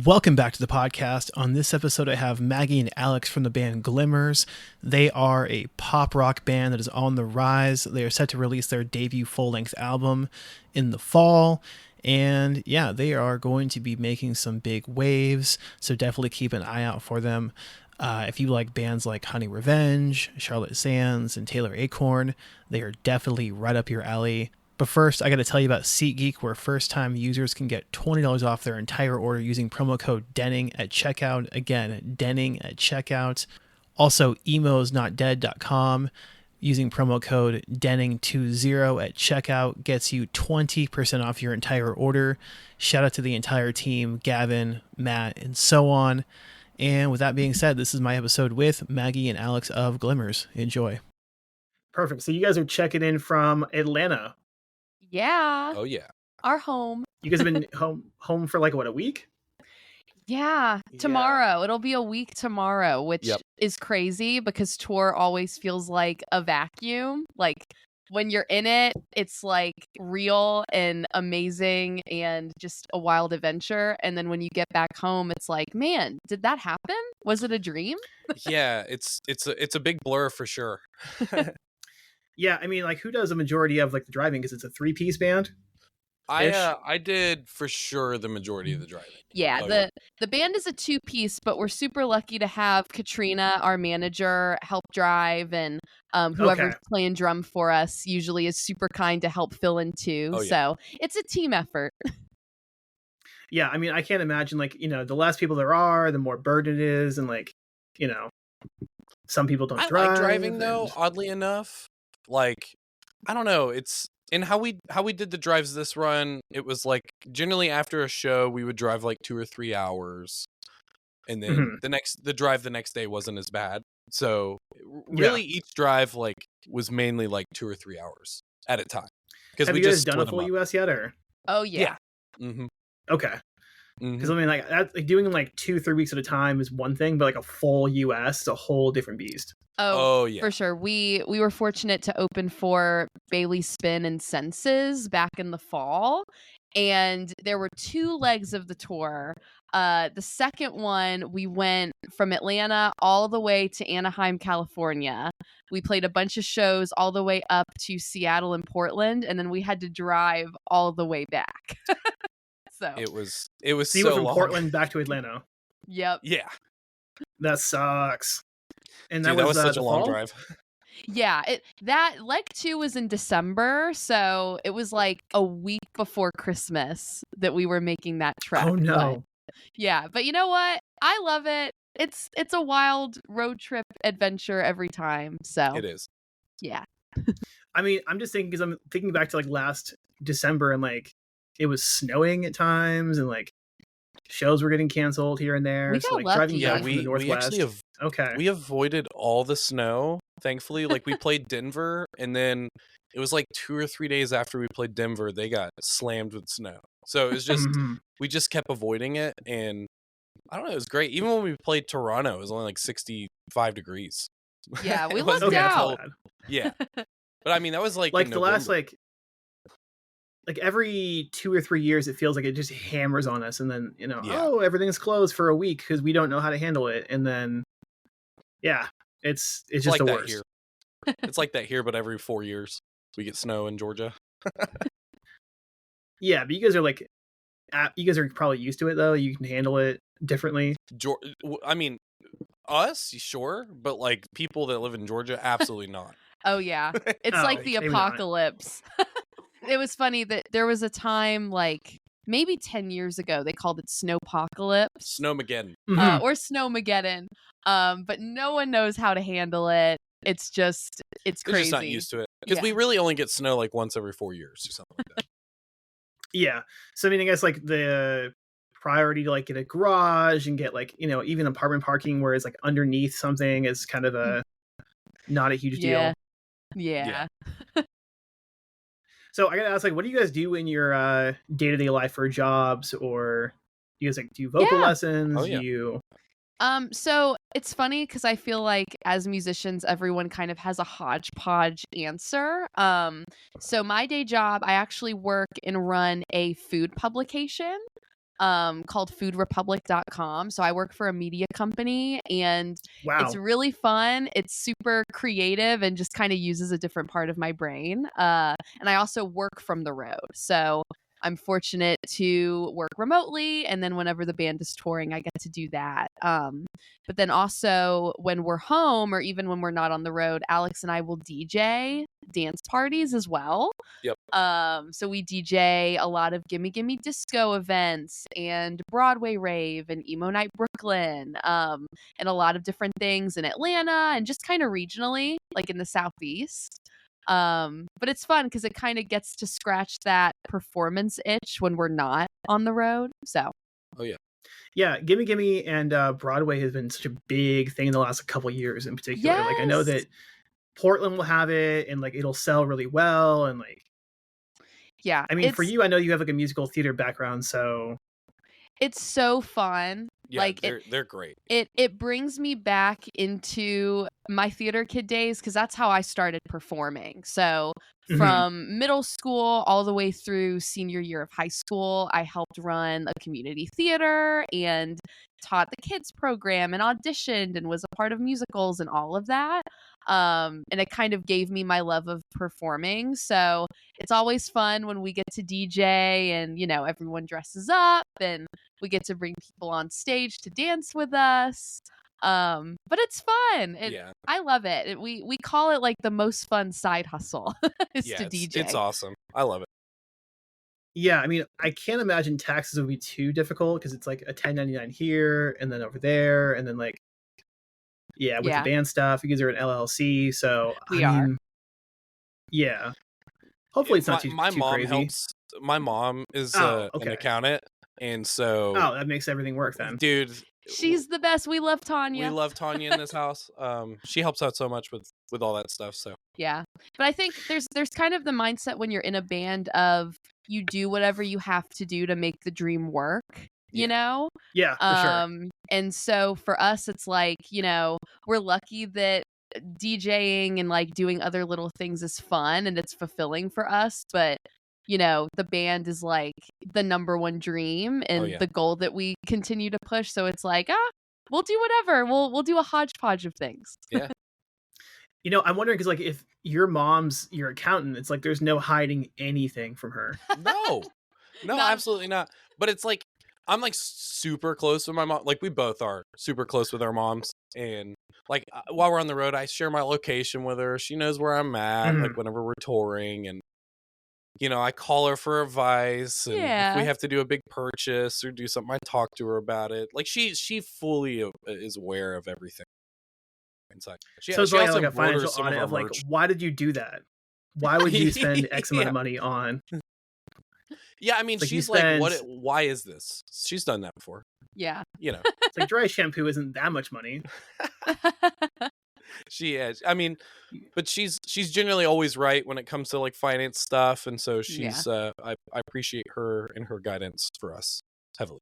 Welcome back to the podcast. On this episode, I have Maggie and Alex from the band Glimmers. They are a pop rock band that is on the rise. They are set to release their debut full-length album in the fall. And yeah, they are going to be making some big waves, so definitely keep an eye out for them. If you like bands like Honey Revenge, Charlotte Sands, and Taylor Acorn, they are definitely right up your alley. But first, I got to tell you about SeatGeek, where first-time users can get $20 off their entire order using promo code Denning at checkout. Again, Denning at checkout. Also, emosnotdead.com using promo code Denning20 at checkout gets you 20% off your entire order. Shout out to the entire team, Gavin, Matt, and so on. And with that being said, this is my episode with Maggie and Alex of Glimmers. Enjoy. Perfect. So you guys are checking in from Atlanta. Yeah. Oh yeah. Our home. You guys have been home for like what, a week? Yeah. Tomorrow. It'll be a week tomorrow, which is crazy because tour always feels like a vacuum. Like when you're in it, it's like real and amazing and just a wild adventure. And then when you get back home, it's like, man, did that happen? Was it a dream? Yeah, it's a big blur for sure. Yeah, I mean, like, who does a majority of like the driving? Because it's a 3-piece band. I did for sure the majority of the driving. Yeah, the band is a 2-piece, but we're super lucky to have Katrina, our manager, help drive, and whoever's playing drum for us usually is super kind to help fill in too. Oh, yeah. So it's a team effort. Yeah, I mean, I can't imagine, like, you know, the less people there are, the more burden it is, and like, you know, some people don't drive. I like driving though, oddly enough. Like, I don't know, it's and how we did the drives this run, it was like generally after a show we would drive like 2 or 3 hours, and then the drive the next day wasn't as bad. So really each drive like was mainly like 2 or 3 hours at a time. Because have you guys done a full US yet, or? Oh yeah. Mm-hmm. Okay. Because I mean, like, that's like doing like 2-3 weeks at a time is one thing, but like a full US is a whole different beast. Oh yeah, for sure. We were fortunate to open for Bailey Spin and Senses back in the fall, and there were 2 legs of the tour. The second one, we went from Atlanta all the way to Anaheim, California. We played a bunch of shows all the way up to Seattle and Portland, and then we had to drive all the way back. So it was so you went from Portland back to Atlanta. Yep. Yeah. That sucks. And dude, that was such a long drive. Yeah, that leg 2 was in December, so it was like a week before Christmas that we were making that trek. Oh no. But you know what? I love it. It's a wild road trip adventure every time. So it is. Yeah. I mean, I'm just thinking because I'm thinking back to like last December and like it was snowing at times and like shows were getting canceled here and there. We so like lucky. driving back from the Northwest. We avoided all the snow, thankfully. Like we played Denver, and then it was like 2 or 3 days after we played Denver, they got slammed with snow. So it was just we just kept avoiding it, and I don't know, it was great. Even when we played Toronto, it was only like 65 degrees. Yeah, we lucked out. Yeah. But I mean, that was like the last like every 2 or 3 years, it feels like it just hammers on us, and then everything's closed for a week because we don't know how to handle it, and then it's just like the that worst. Here. It's like that here, but every 4 years we get snow in Georgia. Yeah, but you guys are like, you guys are probably used to it though. You can handle it differently. I mean, us, sure, but like people that live in Georgia, absolutely not. Oh yeah, it's like the apocalypse. It was funny that there was a time like maybe 10 years ago they called it Snowpocalypse, Snowmageddon, or Snowmageddon. But no one knows how to handle it. It's crazy. They're just not used to it because we really only get snow like once every 4 years or something like that. Yeah, so I mean, I guess like the priority to like get a garage and get like, you know, even apartment parking where it's like underneath something is kind of not a huge deal. Yeah. So I gotta ask, like, what do you guys do in your day-to-day life for jobs, or you guys like do vocal lessons? Oh, yeah. So it's funny because I feel like as musicians, everyone kind of has a hodgepodge answer. So my day job, I actually work and run a food publication. called foodrepublic.com. So I work for a media company, and Wow. it's really fun. It's super creative and just kind of uses a different part of my brain. And I also work from the road. So I'm fortunate to work remotely, and then whenever the band is touring, I get to do that. But then also when we're home, or even when we're not on the road, Alex and I will DJ dance parties as well. Yep. So we DJ a lot of Gimme Gimme Disco events and Broadway Rave and Emo Night Brooklyn, and a lot of different things in Atlanta and just kind of regionally, like in the Southeast. But it's fun because it kind of gets to scratch that performance itch when we're not on the road. So, Oh yeah. Yeah, Gimme Gimme and Broadway has been such a big thing in the last couple of years in particular. Like I know yes. that Portland will have it and like it'll sell really well, and like Yeah, I mean for you, I know you have like a musical theater background, so it's so fun. Yeah, Like they're great. it brings me back into my theater kid days, because that's how I started performing. So Mhm. from middle school all the way through senior year of high school, I helped run a community theater and taught the kids program and auditioned and was a part of musicals and all of that. And it kind of gave me my love of performing. So it's always fun when we get to DJ and, everyone dresses up and we get to bring people on stage to dance with us. But it's fun. Yeah. I love it. We call it like the most fun side hustle is Yeah, to it's DJ. it's awesome. I love it. yeah, I mean I can't imagine taxes would be too difficult because it's like a 1099 here and then over there and then like with Yeah. the band stuff, you guys are an LLC, so We I are. mean, yeah. Hopefully it's not too my mom crazy. helps. My mom is Oh, an okay. accountant, and so Oh, that makes everything work then. dude, She's the best. We love Tanya. we love Tanya in this house. She helps out so much with all that stuff. So Yeah. But I think there's kind of the mindset when you're in a band of you do whatever you have to do to make the dream work, Yeah. Yeah, for sure. And so for us it's like, we're lucky that DJing and like doing other little things is fun and it's fulfilling for us, but the band is like the number one dream and yeah. the goal that we continue to push. So it's like, we'll do whatever. We'll do a hodgepodge of things. Yeah. I'm wondering because like if your mom's your accountant, it's like there's no hiding anything from her. No, Not- absolutely not. But it's like I'm like super close with my mom. Like we both are super close with our moms, and like while we're on the road, I share my location with her. She knows where I'm at. Mhm. Like whenever we're touring, and I call her for advice, and if we have to do a big purchase or do something, I talk to her about it. Like she fully is aware of everything inside. So it's she like also a financial orders some audit our of like, merch. why did you do that? Why would you spend X amount Yeah. of money on? Yeah, I mean, Like, you she's like, spend- why is this? She's done that before. Yeah. It's like dry shampoo isn't that much money. She is. I mean, but she's generally always right when it comes to like finance stuff, and so she's. I appreciate her and her guidance for us heavily.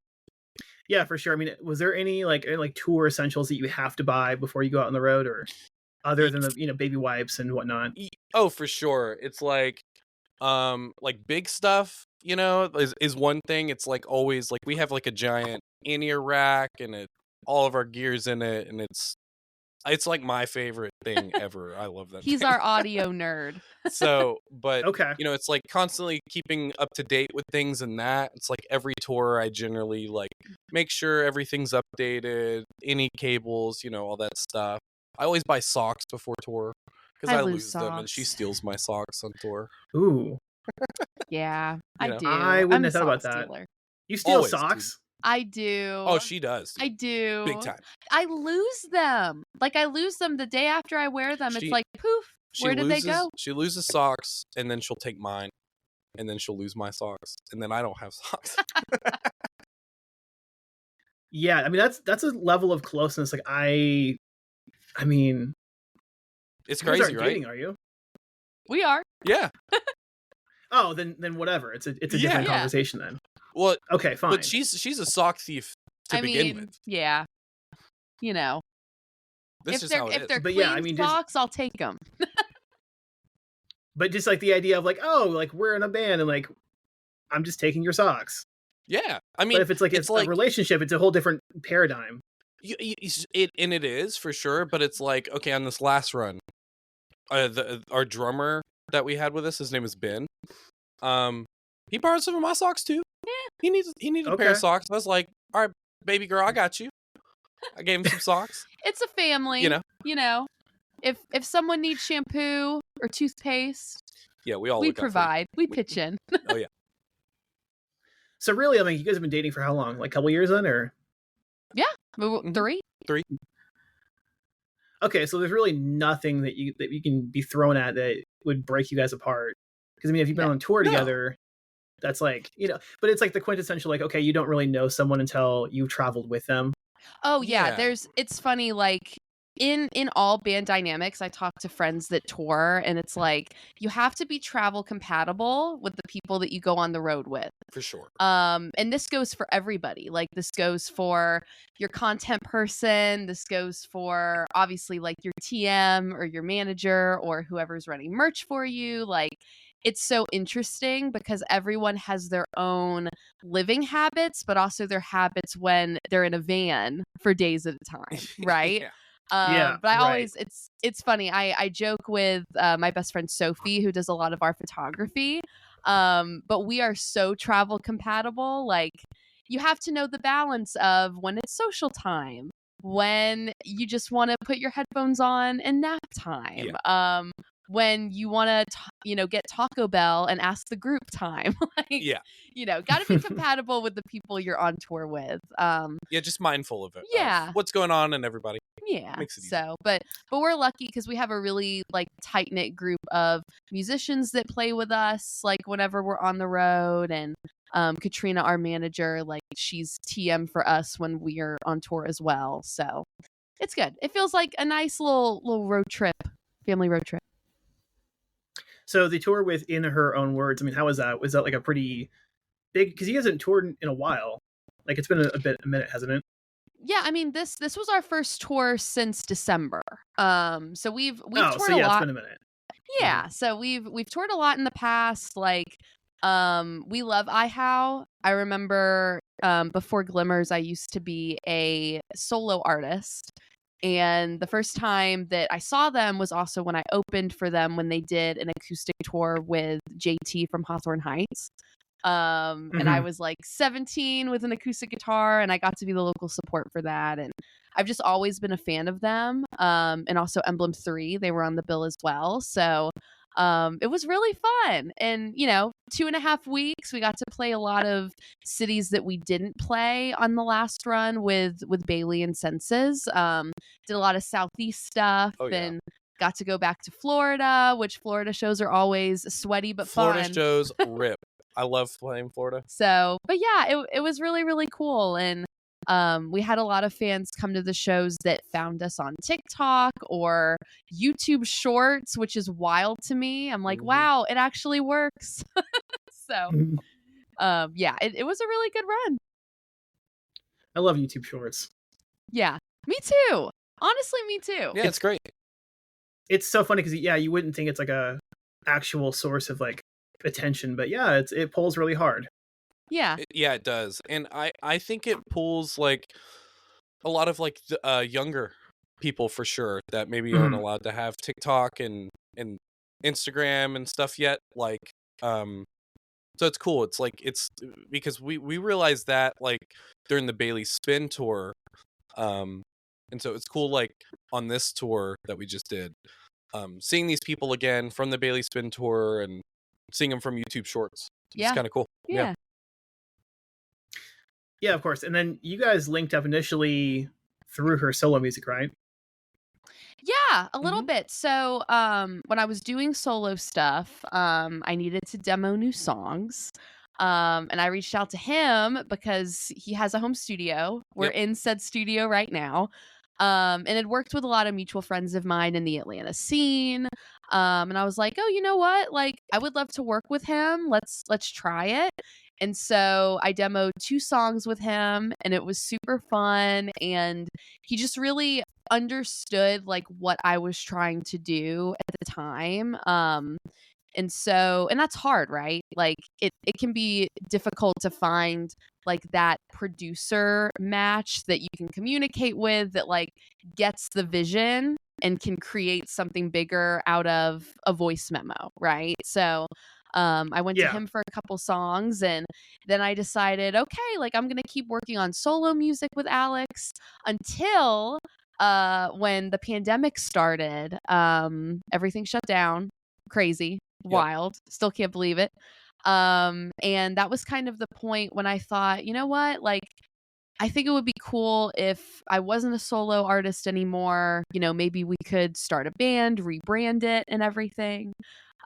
Yeah, for sure. I mean, was there any like tour essentials that you have to buy before you go out on the road, or other than the baby wipes and whatnot? Oh, for sure. It's like big stuff. Is one thing. It's like always like we have like a giant in-ear rack and all of our gear's in it, and it's like my favorite thing ever. I love that. He's thing. our audio nerd. So, but Okay. it's like constantly keeping up to date with things and that. It's like every tour I generally like make sure everything's updated, any cables, all that stuff. I always buy socks before tour because I I lose lose them and she socks. steals my socks on tour. Ooh, Yeah, I do. I wouldn't I'm a have thought about sock that. stealer. you steal Always, socks? I do. Oh, she does. I do. Big time. I lose them. Like I lose them the day after I wear them. It's like poof. Where did they go? She loses socks and then she'll take mine and then she'll lose my socks and then I don't have socks. Yeah, I mean that's a level of closeness. Like I mean, It's you guys crazy, aren't right? dating, are you? We are. Yeah. Oh, then whatever. It's a different Yeah. conversation then. Well, Okay, fine. but she's a sock thief to begin with. Yeah. This if is they're how it is. they're But clean yeah, I mean, just- socks, I'll take them. But just like the idea of like, oh, like we're in a band and like I'm just taking your socks. Yeah, I mean, But if it's like it's a like relationship, it's a whole different paradigm. it is for sure, but it's like, okay, on this last run, our drummer that we had with us, his name is Ben. He borrowed some of my socks too. He needed a pair of Okay. socks. I was like, all right, baby girl, I got you. I gave him some socks. It's a family, you know. If someone needs shampoo or toothpaste, Yeah, we all we look out for you. provide. We pitch in. Oh yeah. So really, I mean, you guys have been dating for how long? Like a couple years then, or? Mhm. 3. Okay, so there's really nothing that you can be thrown at that would break you guys apart. Because I mean, if you've been No. on tour No. together, that's like, but it's like the quintessential, like, okay, you don't really know someone until you've traveled with them. Oh yeah, Yeah. it's funny, like in all band dynamics, I talk to friends that tour, and it's like you have to be travel compatible with the people that you go on the road with. For sure. And this goes for everybody. Like this goes for your content person, this goes for obviously like your TM or your manager or whoever's running merch for you. Like it's so interesting because everyone has their own living habits, but also their habits when they're in a van for days at a time, right? Yeah. Yeah, But I right. always it's funny. I joke with my best friend Sophie, who does a lot of our photography. But we are so travel compatible. Like you have to know the balance of when it's social time, when you just want to put your headphones on and nap time. When you want to, get Taco Bell and ask the group time. Like, Yeah. got to be compatible with the people you're on tour with. Yeah, just mindful of it. Yeah. Of what's going on and everybody. Yeah. Makes it easy. So, but we're lucky because we have a really like tight knit group of musicians that play with us, like whenever we're on the road, and Katrina, our manager, like she's TM for us when we are on tour as well. So it's good. It feels like a nice little road trip, family road trip. So the tour with In Her Own Words, I mean, how was that? Was that like a pretty big, because you guys haven't toured in a while. Like it's been a minute, hasn't it? Yeah, I mean this was our first tour since December. So we've toured so a yeah, lot. it's been a minute. Yeah, so we've toured a lot in the past. Like, we love iHow. I remember before Glimmers, I used to be a solo artist, and the first time that I saw them was also when I opened for them when they did an acoustic tour with JT from Hawthorne Heights. And I was like 17 with an acoustic guitar, and I got to be the local support for that. And I've just always been a fan of them. And also Emblem 3, they were on the bill as well. So it was really fun. And, 2.5 weeks, we got to play a lot of cities that we didn't play on the last run with Bailey and Senses. Did a lot of Southeast stuff. Oh, yeah. And got to go back to Florida, which Florida shows are always sweaty but Florida fun. shows rip. I love playing Florida. So, but yeah, it was really, really cool. And we had a lot of fans come to the shows that found us on TikTok or YouTube Shorts, which is wild to me. I'm like, wow, it actually works. So, yeah, it was a really good run. I love YouTube Shorts. Yeah, me too. Honestly, me too. Yeah, it's great. It's so funny because you wouldn't think it's like a actual source of like attention, but yeah, it pulls really hard. Yeah. It does. And I think it pulls like a lot of like the younger people for sure that maybe aren't allowed to have TikTok and Instagram and stuff yet. Like so it's cool. It's like it's because we realized that like during the Bailey Spin tour. And so it's cool like on this tour that we just did. Seeing these people again from the Bailey Spin tour and seeing them from YouTube Shorts. It's kind of cool. Yeah. Yeah, of course. And then you guys linked up initially through her solo music, right? Yeah, a little bit. So when I was doing solo stuff, I needed to demo new songs. And I reached out to him because he has a home studio. We're in said studio right now. And had worked with a lot of mutual friends of mine in the Atlanta scene. And I was like, oh, you know what? Like, I would love to work with him. Let's try it. And so I demoed 2 songs with him, and it was super fun. And he just really understood like what I was trying to do at the time. And so, and that's hard, right? Like it can be difficult to find like that producer match that you can communicate with, that like gets the vision and can create something bigger out of a voice memo, right? So I went to Yeah. him for a couple songs, and then I decided, okay, like I'm gonna keep working on solo music with Alex until when the pandemic started. Everything shut down. Crazy, wild, still can't believe it. And that was kind of the point when I thought, you know what, like I think it would be cool if I wasn't a solo artist anymore. You know, maybe we could start a band, rebrand it and everything.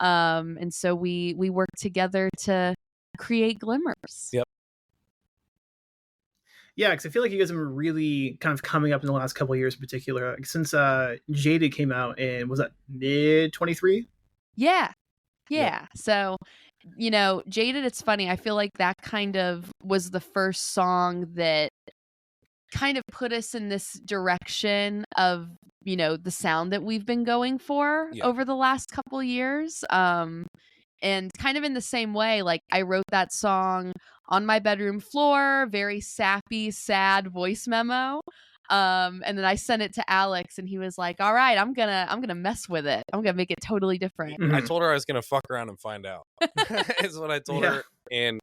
And so we worked together to create Glimmers. Yep. Yeah, because I feel like you guys have been really kind of coming up in the last couple of years in particular. Like, since Jaded came out in, was that mid 23? Yeah. Yep. So, you know, Jaded, it's funny. I feel like that kind of was the first song that kind of put us in this direction of, you know, the sound that we've been going for over the last couple years. And kind of in the same way, like I wrote that song on my bedroom floor, very sappy, sad voice memo. And then I sent it to Alex, and he was like, "All right, I'm gonna mess with it. I'm gonna make it totally different." I told her I was gonna fuck around and find out. Is what I told her. And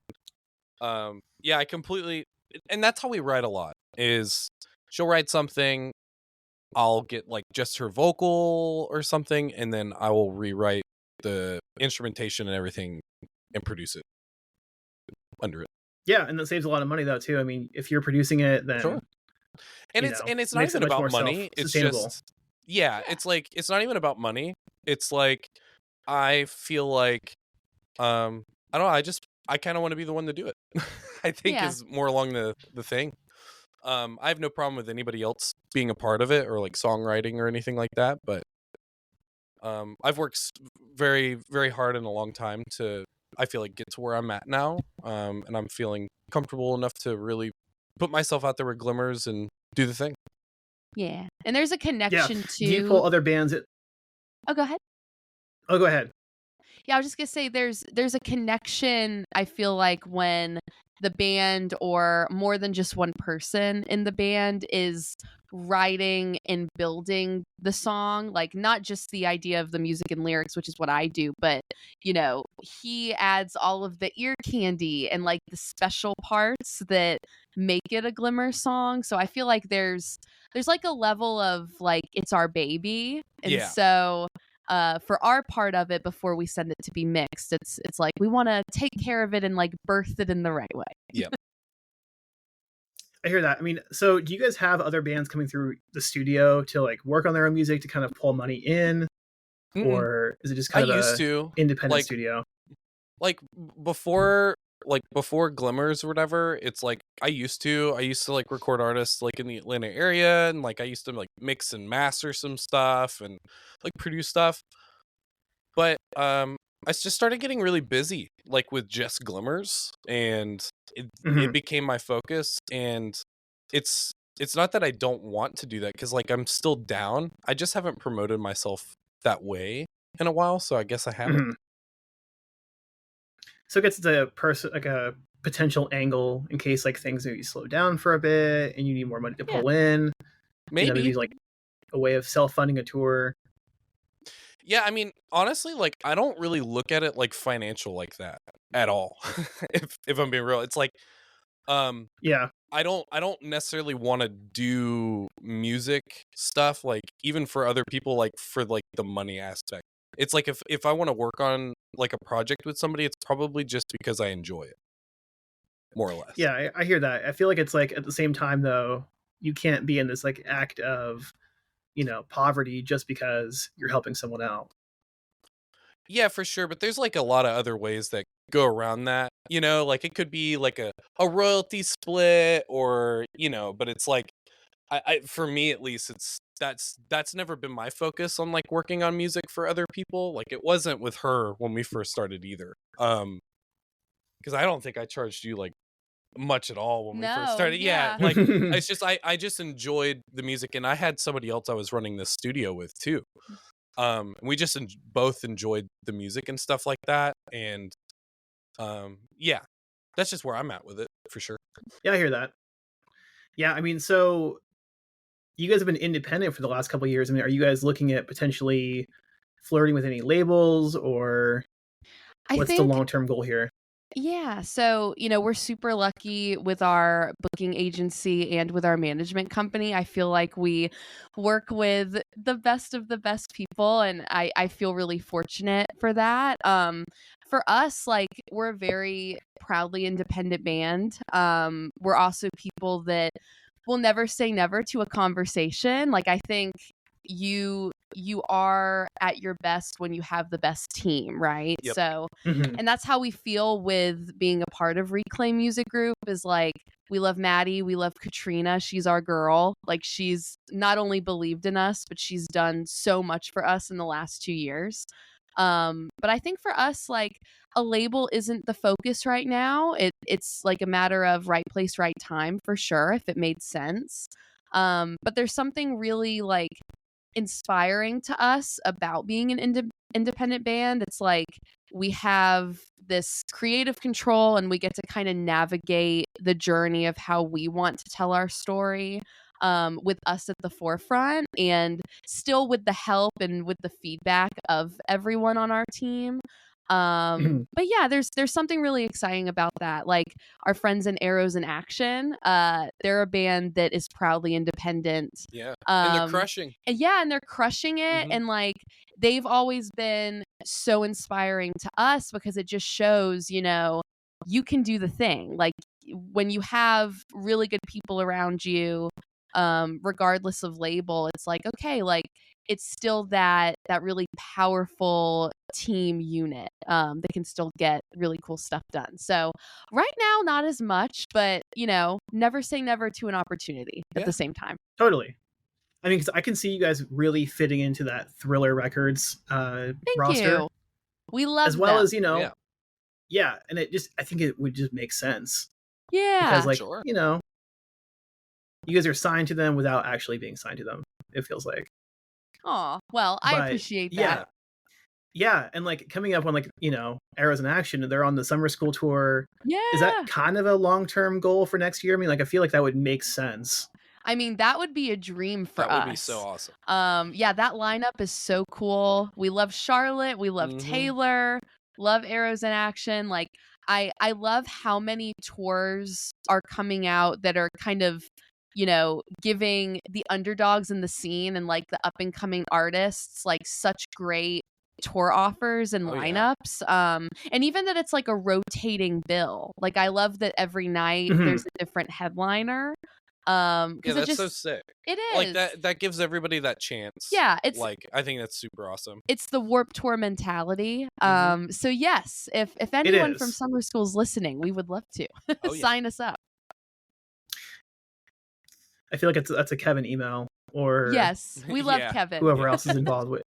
yeah, I completely, and that's how we write a lot. Is she'll write something, I'll get like just her vocal or something, and then I will rewrite the instrumentation and everything and produce it under it. Yeah, and that saves a lot of money though too. I mean, if you're producing it, then sure. And it's not even about money. It's just it's like it's not even about money. It's like I feel like I don't know, I kind of want to be the one to do it. I think is more along the thing. I have no problem with anybody else being a part of it or like songwriting or anything like that, but I've worked very, very hard in a long time to, I feel like, get to where I'm at now, and I'm feeling comfortable enough to really put myself out there with Glimmers and do the thing. Yeah, and there's a connection to. Do you pull other bands? Oh, go ahead. Oh, go ahead. Yeah, I was just gonna say there's a connection, I feel like, when the band, or more than just one person in the band, is writing and building the song, like not just the idea of the music and lyrics, which is what I do, but you know, he adds all of the ear candy and like the special parts that make it a Glimmer song. So I feel like there's like a level of like, it's our baby. And so for our part of it, before we send it to be mixed, it's like we want to take care of it and like birth it in the right way. Yeah. I hear that. I mean, so do you guys have other bands coming through the studio to like work on their own music to kind of pull money in? Mm-mm. Or is it just kind of an independent studio? Like before Glimmers or whatever, it's like I used to like record artists like in the Atlanta area, and like I used to like mix and master some stuff and like produce stuff. But I just started getting really busy like with just Glimmers, and it became my focus. And it's not that I don't want to do that, because like I'm still down. I just haven't promoted myself that way in a while, so I guess I haven't. So it gets to like a potential angle in case like things maybe slow down for a bit and you need more money to pull in. Maybe like a way of self-funding a tour. Yeah, I mean, honestly, like I don't really look at it like financial like that at all. if I'm being real, it's like I don't necessarily want to do music stuff like even for other people, like for like the money aspect. It's like if I want to work on like a project with somebody, it's probably just because I enjoy it, more or less. Yeah, I hear that. I feel like it's like at the same time though, you can't be in this like act of, you know, poverty just because you're helping someone out. Yeah, for sure. But there's like a lot of other ways that go around that, you know, like it could be like a royalty split, or, you know, but it's like, I for me at least, it's that's never been my focus on like working on music for other people. Like it wasn't with her when we first started either. Because I don't think I charged you like much at all when we first started. Yeah, like it's just I just enjoyed the music, and I had somebody else I was running this studio with too. We just both enjoyed the music and stuff like that, and yeah, that's just where I'm at with it for sure. Yeah, I hear that. Yeah, I mean, so you guys have been independent for the last couple of years. I mean, are you guys looking at potentially flirting with any labels, or I what's the think long-term goal here? Yeah. So, we're super lucky with our booking agency and with our management company. I feel like we work with the best of the best people, and I feel really fortunate for that. For us, like, we're a very proudly independent band. We're also people that will never say never to a conversation. Like, I think you are at your best when you have the best team, right? Yep. So, Mhm. and that's how we feel with being a part of Reclaim Music Group, is like, we love Maddie, we love Katrina, she's our girl. Like, she's not only believed in us, but she's done so much for us in the last 2 years. But I think for us, like, a label isn't the focus right now. It's like a matter of right place, right time, for sure, if it made sense. But there's something really, like, inspiring to us about being an independent band. It's like we have this creative control, and we get to kind of navigate the journey of how we want to tell our story, with us at the forefront, and still with the help and with the feedback of everyone on our team. Mhm. But yeah, there's something really exciting about that. Like, our friends in Arrows in Action, they're a band that is proudly independent. Yeah, and they're Um, crushing. and they're crushing it. Mhm. And, like, they've always been so inspiring to us, because it just shows, you can do the thing. Like, when you have really good people around you, regardless of label, it's like, okay, like, it's still that really powerful team unit, that can still get really cool stuff done. So right now, not as much, but never say never to an opportunity at Yeah. the same time. Totally. I mean, 'cause I can see you guys really fitting into that Thriller Records Thank roster, you. We as love well them. as Yeah. yeah, and I think it would just make sense Yeah. because, like, Sure. you guys are signed to them without actually being signed to them. It feels like, Aw, well, I but appreciate yeah, that. yeah, and like coming up on, like, Arrows in Action, they're on the summer school tour. Is that Yeah. kind of a long-term goal for next year? I mean, like, I feel like that would make sense. I mean, that would be a dream for That would be so us. awesome. Yeah, that lineup is so cool. We love Charlotte, we love Mhm. Taylor, love Arrows in Action. Like, I love how many tours are coming out that are kind of, giving the underdogs in the scene and, like, the up and coming artists, like, such great tour offers and Oh, yeah. lineups. And even that it's like a rotating bill. Like, I love that every night Mhm. there's a different headliner. Yeah, Because that's so sick. it Like, is. that gives everybody that chance. Yeah, Like, I think that's super awesome. it's the Warped Tour mentality. Mhm. So yes, if It anyone from is. summer school's listening, we would love to Oh, yeah. sign us up. I feel like that's a Kevin email, or Yes, we love Yeah. Kevin. whoever Yeah. else is involved with.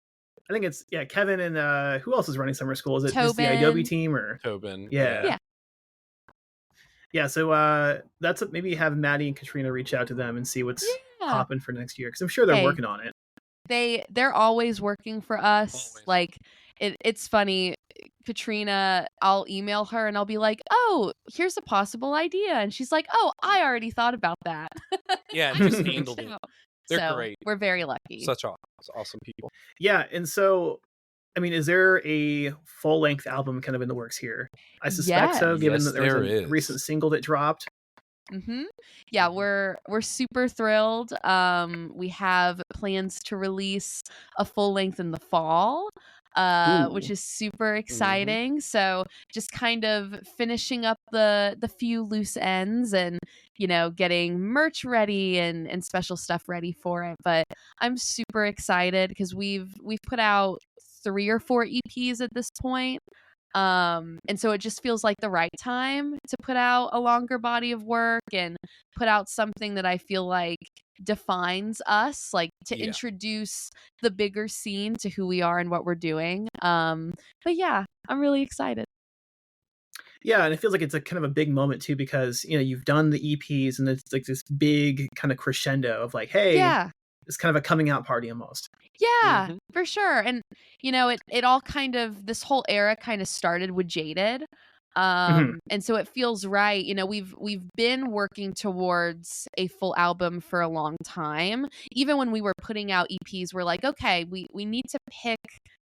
I think it's Kevin, and who else is running summer school? Is it just the Adobe Tobin. team, or Tobin. yeah. Yeah. Yeah, so maybe have Maddie and Katrina reach out to them and see what's Yeah. popping for next year, because I'm sure they're Hey. working on it. They're always working for us. Always. Like, it's funny. Katrina, I'll email her and I'll be like, "Oh, here's a possible idea," and she's like, "Oh, I already thought about that." Yeah, I just just handled reached it. out. They're So, great. we're very lucky. Such awesome people. Yeah, and so, I mean, is there a full-length album kind of in the works here? I suspect so, Yes. given Yes, that there was there a recent is. single that dropped. Mm-hmm. Yeah, Mhm. we're super thrilled. We have plans to release a full length in the fall, which Ooh. is super Mhm. exciting. So just kind of finishing up the few loose ends, and getting merch ready and special stuff ready for it. But I'm super excited because we've put out 3 or 4 EPs at this point. And so it just feels like the right time to put out a longer body of work and put out something that I feel like defines us, like, to Yeah. introduce the bigger scene to who we are and what we're doing. But yeah, I'm really excited. Yeah, and it feels like it's a kind of a big moment too, because you've done the EPs, and it's like this big kind of crescendo of like, hey, Yeah. it's kind of a coming out party almost. Yeah, Mhm. for sure. And it all kind of, this whole era kind of started with Jaded. Mhm. And so it feels right. We've been working towards a full album for a long time. Even when we were putting out EPs, we're like, okay, we need to pick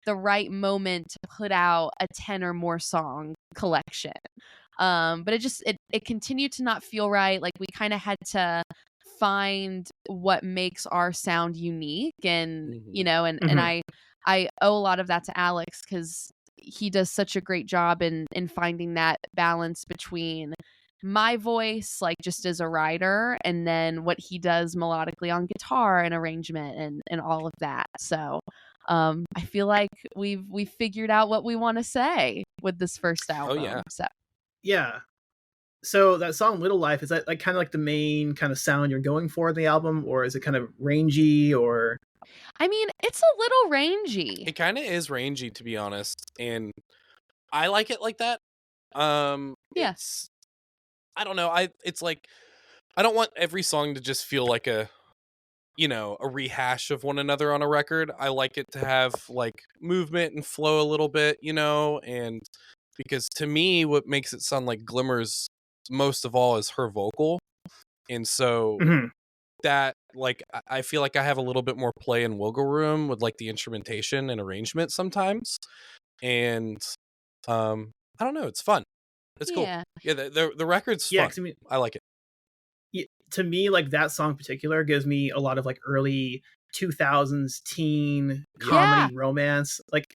the right moment to put out a 10 or more song collection. But it continued to not feel right. Like, we kind of had to find what makes our sound unique, and Mhm. and Mhm. I owe a lot of that to Alex, because he does such a great job in finding that balance between my voice, like just as a writer, and then what he does melodically on guitar and arrangement and all of that. So I feel like we've figured out what we want to say with this first Oh yeah. album. So Yeah. So that song "Little Life," is that like kind of like the main kind of sound you're going for in the album, or is it kind of rangy, or? I mean, it's a little rangy. It kind of is rangy, to be honest, and I like it like that. Yeah. It's I don't know. It's like I don't want every song to just feel like a rehash of one another on a record. I like it to have like movement and flow a little bit, and because to me what makes it sound like Glimmers most of all is her vocal. And so Mhm. that like I feel like I have a little bit more play and wiggle room with like the instrumentation and arrangement sometimes. And I don't know, it's fun. It's cool. Yeah. Yeah, the record's Yeah, fun. 'cause I mean, I like it. to me, like that song in particular gives me a lot of like early 2000s teen Yeah. comedy romance. Like,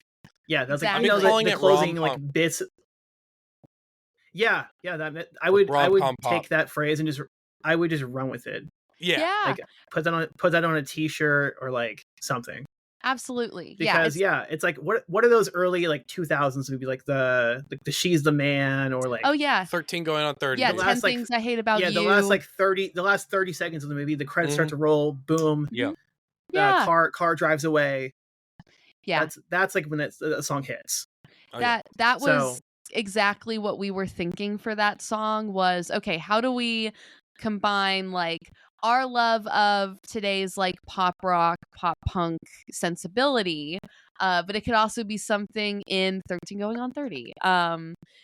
yeah, that's like I've Exactly. been calling the it closing like rom-com, bits. Yeah, that like I would rom-com pop. take that phrase and I would just run with it. Yeah. Yeah. Like put that on a t-shirt or like something. Absolutely. Yeah. Because it's like what are those early like 2000s would be like the She's the Man, or like Oh yeah. 13 going on 30. Yeah. the 10 last like things I hate about yeah, you. the last 30 seconds of the movie, the credits start Mhm. to roll, boom, Yeah. Yeah. car drives away. Yeah. That's like when the song hits. Oh yeah. That So was exactly what we were thinking for that song. Was, okay, how do we combine like our love of today's like pop rock, pop punk sensibility, but it could also be something in 13 going on 30. But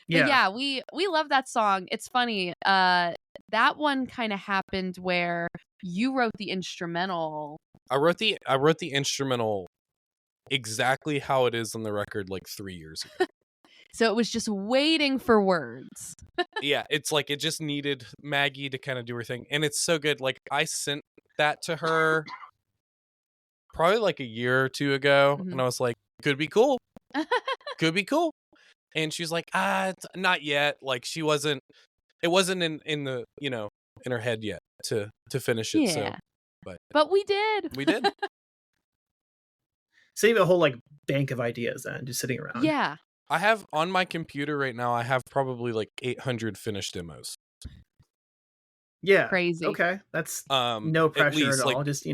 yeah. yeah, we love that song. It's funny, that one kind of happened where you wrote the instrumental. I wrote the instrumental exactly how it is on the record like 3 years ago. So it was just waiting for words. Yeah, it's like it just needed Maggie to kind of do her thing, and it's so good. Like I sent that to her probably like a year or two ago, Mhm. and I was like, "Could be cool, could be cool," and she's like, not yet." Like it wasn't in the in her head yet to finish it. So, Yeah. but But we did. we did. Save a whole like bank of ideas then just sitting around. Yeah. I have on my computer right now. I have probably like 800 finished demos. Yeah. Crazy. Okay. That's At no pressure least at like all. Just,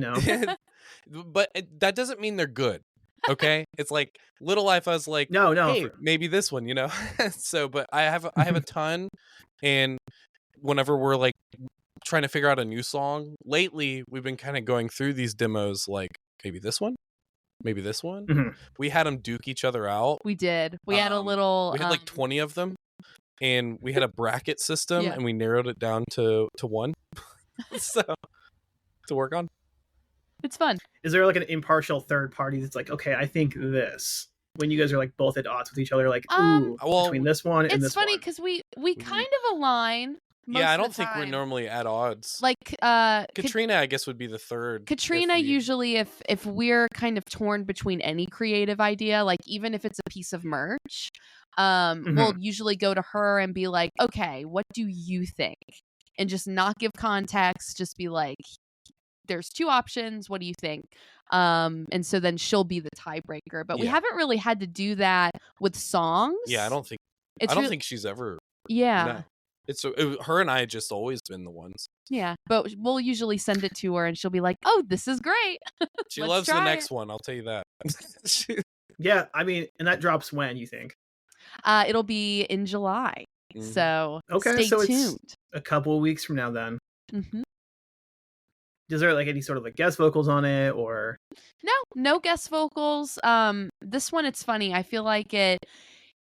but that doesn't mean they're good. Okay, it's like Little Life. I was like, no, hey, maybe this one, So, but I have a ton, and whenever we're like trying to figure out a new song, lately we've been kind of going through these demos, like maybe this one, maybe this one. Mhm. We had them duke each other out. We did. We had a little. We had like 20 of them, and we had a bracket system, Yeah. and we narrowed it down to one. So to work on. It's fun. Is there like an impartial third party that's like, okay, I think this, when you guys are like both at odds with each other, like, ooh, well, between this one and It's this funny one? because we kind of align. Most Yeah, I of the don't think we're time. normally at odds. Like Katrina, I guess, would be the third. Katrina usually, if we're kind of torn between any creative idea, like even if it's a piece of merch, we'll usually go to her and be like, okay, what do you think? And just not give context, just be like, there's two options, what do you think? And so then she'll be the tiebreaker. But we haven't really had to do that with songs. Yeah, I don't think she's ever. Yeah. No. It's her and I had just always been the ones. Yeah, but we'll usually send it to her and she'll be like, oh, this is great. She Let's loves the try next it. one, I'll tell you that. Yeah, I mean, and that drops when, you think? It'll be in July. Mhm. So Okay, stay so tuned. it's a couple of weeks from now then. Mhm. is there like any sort of like guest vocals on it or? No guest vocals. This one, it's funny. I feel like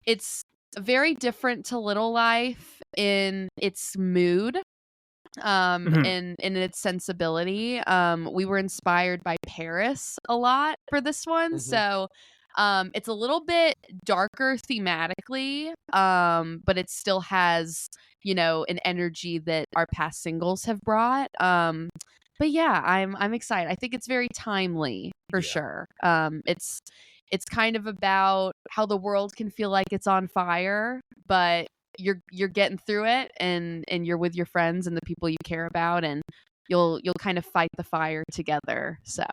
it's very different to Little Life in its mood, Mhm. and in its sensibility. We were inspired by Paris a lot for this one. Mhm. So it's a little bit darker thematically, but it still has, an energy that our past singles have brought. But yeah, I'm excited. I think it's very timely for Yeah. sure. It's kind of about how the world can feel like it's on fire, but you're getting through it, and you're with your friends and the people you care about, and you'll kind of fight the fire together. So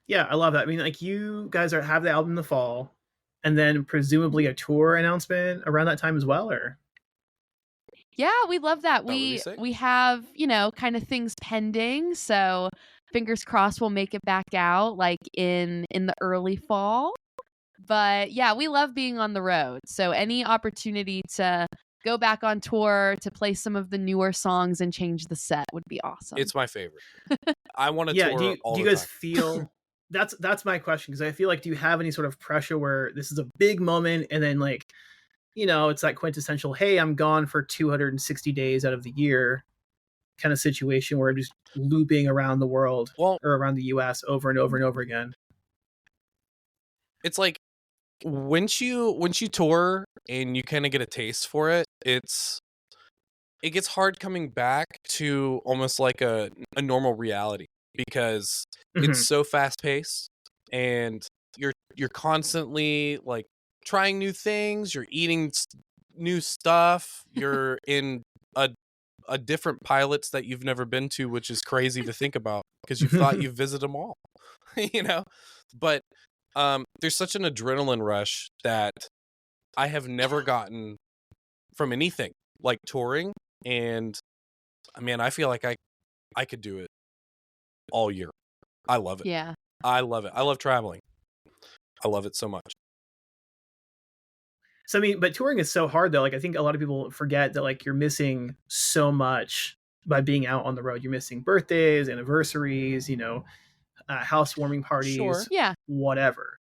Yeah, I love that. I mean, like you guys have the album in the fall, and then presumably a tour announcement around that time as well, or? yeah, we love that. That would be We sick. we have, kind of things pending, so fingers crossed we'll make it back out like in the early fall. But yeah, we love being on the road. So any opportunity to go back on tour, to play some of the newer songs and change the set would be awesome. It's my favorite. I want to Yeah, tour all do you the guys time. feel that's my question, because I feel like, do you have any sort of pressure where this is a big moment and then like, it's that quintessential, hey, I'm gone for 260 days out of the year kind of situation where I'm just looping around the world Well, or around the US over and over and over again? it's like once you tour and you kind of get a taste for it, it gets hard coming back to almost like a normal reality, because it's Mhm. so fast paced, and you're constantly like trying new things, you're eating new stuff, you're in a different pilots that you've never been to, which is crazy to think about because you thought you visited them all. you know but there's such an adrenaline rush that I have never gotten from anything like touring. And I mean, I feel like I could do it all year. I love it. Yeah. I love it. I love traveling. I love it so much. So I mean, but touring is so hard though. Like I think a lot of people forget that like you're missing so much by being out on the road. You're missing birthdays, anniversaries, housewarming Sure. parties, Yeah. whatever.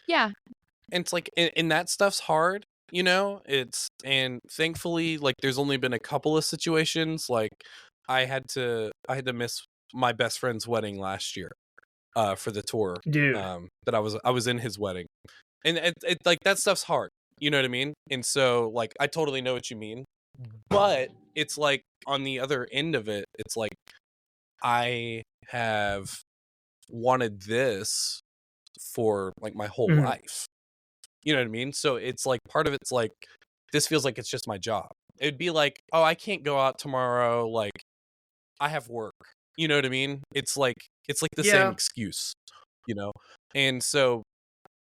Yeah. And it's like, and that stuff's hard, and thankfully, like, there's only been a couple of situations. Like, I had to miss my best friend's wedding last year, for the tour, Dude. that I was in his wedding. And it like, that stuff's hard, you know what I mean? And so, like, I totally know what you mean. But it's like, on the other end of it, it's like, I have wanted this for like my whole Mhm. life. You know what I mean? So it's like, part of it's like, this feels like it's just my job. It'd be like, oh, I can't go out tomorrow, like, I have work. You know what I mean? It's like the same Yeah. excuse, you know? And so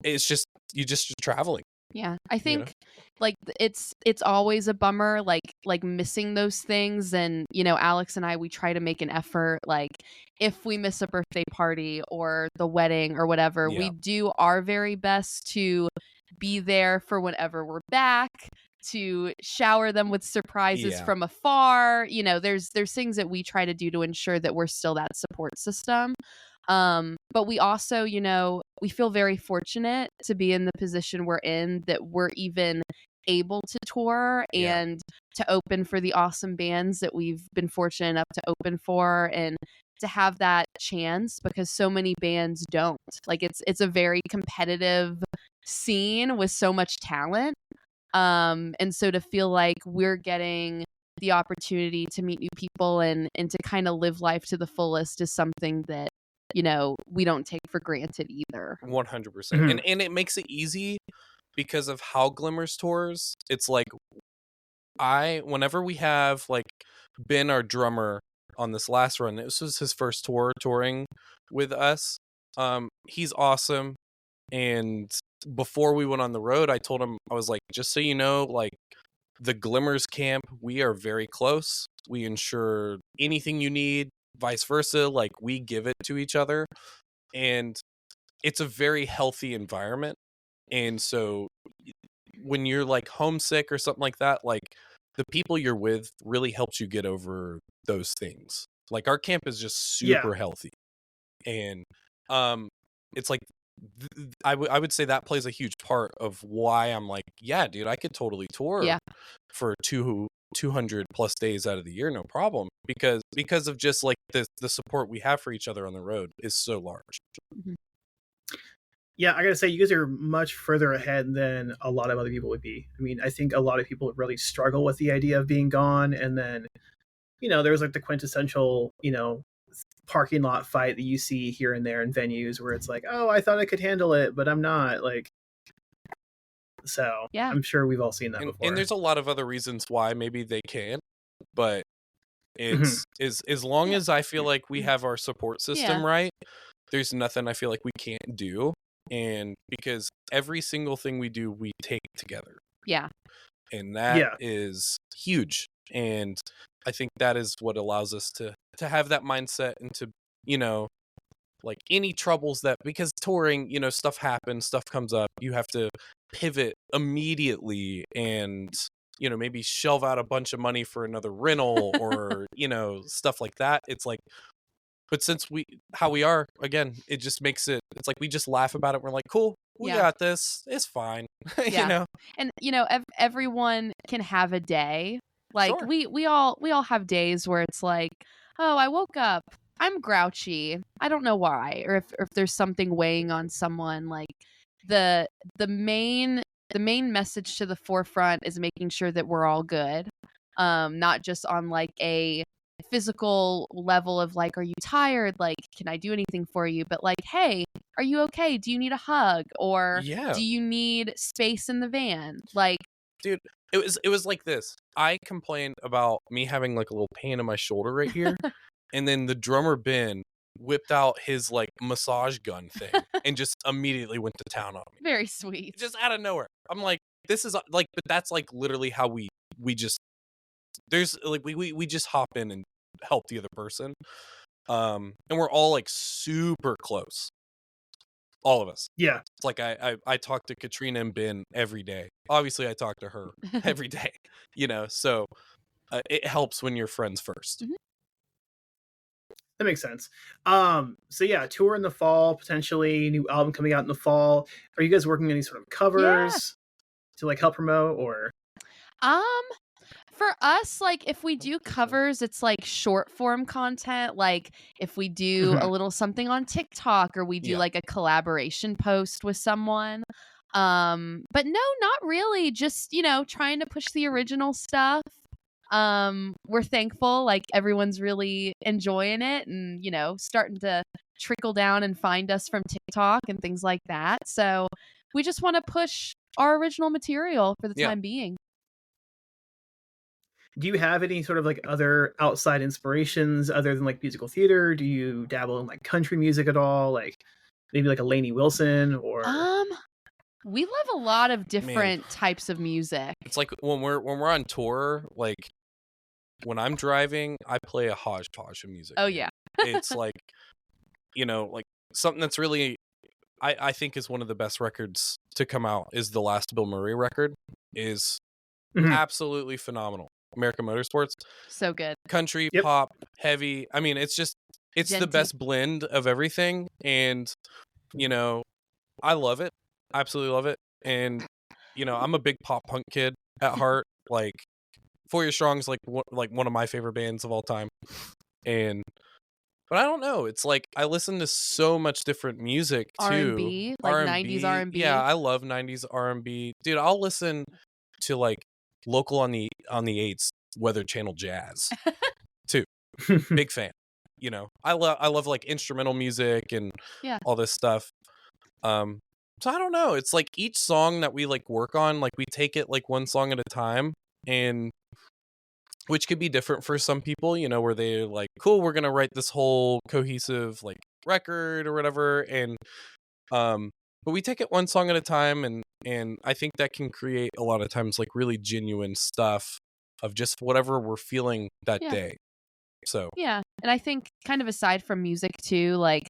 it's just, you're traveling, Yeah. I you know? think like it's always a bummer, like missing those things. And Alex and I, we try to make an effort, like if we miss a birthday party or the wedding or whatever, we Yeah. do our very best to be there for whenever we're back, to shower them with surprises Yeah. from afar. There's things that we try to do to ensure that we're still that support system. But we also, we feel very fortunate to be in the position we're in, that we're even able to tour Yeah. and to open for the awesome bands that we've been fortunate enough to open for, and to have that chance, because so many bands don't. Like it's a very competitive scene with so much talent. And so to feel like we're getting the opportunity to meet new people and to kind of live life to the fullest is something that we don't take for granted either. 100%. Mhm. And it makes it easy because of how Glimmers tours. It's like, whenever we have like Ben, our drummer, on this last run, this was his first touring with us. He's awesome. And before we went on the road, I told him, I was like, just so you know, like, the Glimmers camp, we are very close. We ensure anything you need, vice versa. Like, we give it to each other. And it's a very healthy environment. And so when you're like homesick or something like that, like, the people you're with really helps you get over those things. Like our camp is just super healthy, and it's like I would say that plays a huge part of why I'm like, yeah, dude, I could totally tour for 200 plus days out of the year, no problem, because of just like the support we have for each other on the road is so large. Mhm. Yeah, I gotta say, you guys are much further ahead than a lot of other people would be. I mean, I think a lot of people really struggle with the idea of being gone, and then, there's like the quintessential, parking lot fight that you see here and there in venues where it's like, oh, I thought I could handle it, but I'm not. Like, so Yeah. I'm sure we've all seen that before. And there's a lot of other reasons why maybe they can't, but it's as long as I feel like we have our support system right, there's nothing I feel like we can't do. And because every single thing we do, we take together. Yeah. And that is huge. And I think that is what allows us to have that mindset and to, like any troubles that, because touring, stuff happens, stuff comes up, you have to pivot immediately and, maybe shelve out a bunch of money for another rental or, stuff like that. It's like, but since how we are, again, it just makes it's like we just laugh about it. We're like, cool, we got this. It's fine. And everyone can have a day. Like we all have days where it's like, oh, I woke up, I'm grouchy, I don't know why, or if there's something weighing on someone. Like the main message to the forefront is making sure that we're all good, not just on like a physical level of like, are you tired, like can I do anything for you, but like, hey, are you okay, do you need a hug, or do you need space in the van? Like, dude, it was like this. I complained about me having like a little pain in my shoulder right here, and then the drummer Ben whipped out his like massage gun thing and just immediately went to town on me. Very sweet. Just out of nowhere. I'm like, this is like, but that's like literally how we just, there's like we just hop in and help the other person. And we're all like super close. All of us. Yeah. It's like I talk to Katrina and Ben every day. Obviously I talk to her every day, so it helps when you're friends first. Mm-hmm. That makes sense. So yeah, tour in the fall, potentially new album coming out in the fall. Are you guys working on any sort of covers to like help promote, or? For us, like if we do covers, it's like short form content. Like if we do a little something on TikTok, or we do like a collaboration post with someone. But no, not really. Just, trying to push the original stuff. We're thankful, like everyone's really enjoying it and, starting to trickle down and find us from TikTok and things like that. So we just want to push our original material for the time being. Do you have any sort of like other outside inspirations other than like musical theater? Do you dabble in like country music at all? Like maybe like a Lainey Wilson, or? We love a lot of different types of music. It's like when we're on tour, like when I'm driving, I play a hodgepodge of music. Oh yeah. It's like, like something that's really, I think is one of the best records to come out is the last Bill Murray record. Is absolutely phenomenal. American Motorsports. So good. Country, pop, heavy. I mean, it's the best blend of everything. And, I love it. Absolutely love it. And, I'm a big pop punk kid at heart. Like, Four Year Strong's like one of my favorite bands of all time. But I don't know. It's like I listen to so much different music too. R&B, like R&B. 90s R&B. Yeah, I love 90s R&B. Dude, I'll listen to like local on the 8s Weather Channel jazz too. Big fan. I love like instrumental music and all this stuff. So I don't know. It's like each song that we like work on, like we take it like one song at a time, and which could be different for some people, where they're like, cool, we're gonna write this whole cohesive like record or whatever, and but we take it one song at a time, and I think that can create a lot of times like really genuine stuff of just whatever we're feeling that day. So yeah, and I think kind of aside from music too, like